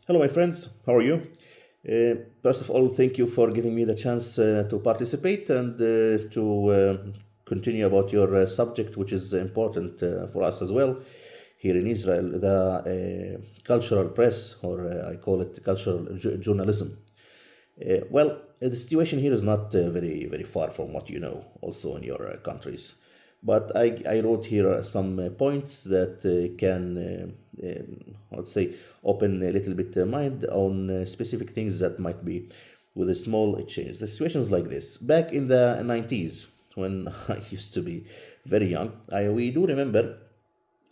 Hello, my friends. How are you? First of all, thank you for giving me the chance to participate and to continue about your subject, which is important for us as well here in Israel, the cultural press, or I call it cultural journalism. The situation here is not very far from what you know, also in your countries. But I wrote here some points that can, let's say, open a little bit mind on specific things that might be with a small change. The situation is like this. Back in the 90s, when I used to be very young, we do remember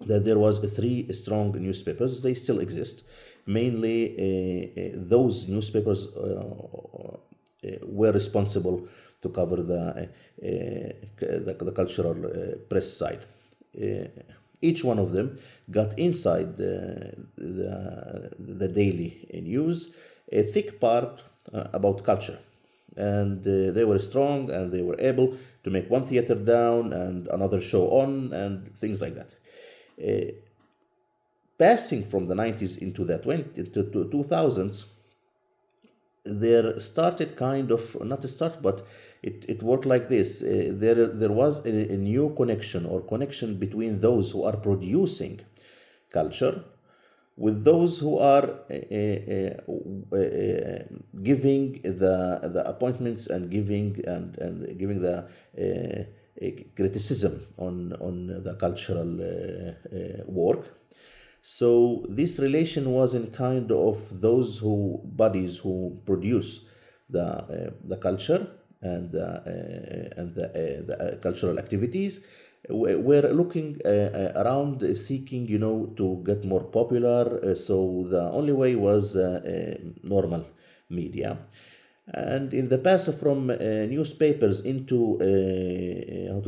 that there was three strong newspapers. They still exist. Mainly, those newspapers were responsible to cover the cultural press side. Each one of them got inside the daily news a thick part about culture. And they were strong and they were able to make one theater down and another show on and things like that. Passing from the 90s into the 2000s, there started kind of, not a start, but it worked like this. There was a new connection between those who are producing culture with those who are giving the appointments and giving the criticism on the cultural work. So this relation was in kind of those bodies who produce the culture and the cultural activities were looking around, seeking, to get more popular. So the only way was normal media. And in the pass from newspapers into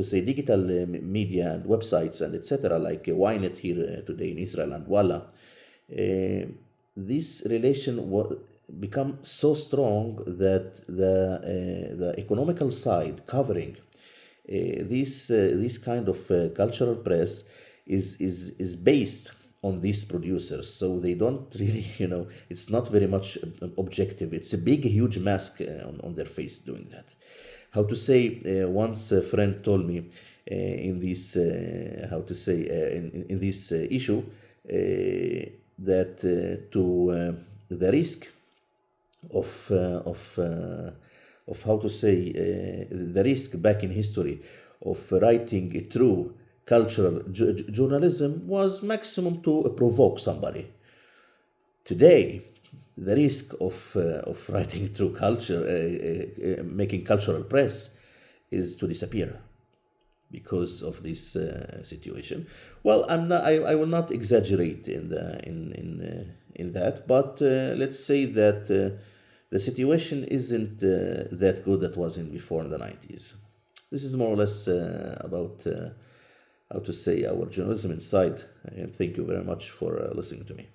digital media and websites and etc., like Ynet here today in Israel and Walla, this relation become so strong that the economical side covering this kind of cultural press is based on these producers. So they don't really, it's not very much objective. It's a big, huge mask on their face doing that. How to say, once a friend told me in this, in this issue, that to the risk of the risk back in history of writing a true cultural journalism was maximum to provoke somebody. Today, the risk of writing through culture, making cultural press, is to disappear because of this situation. Well, I will not exaggerate in that, but let's say that the situation isn't that good that was in before in the 90s. This is more or less about our journalism inside. Thank you very much for listening to me.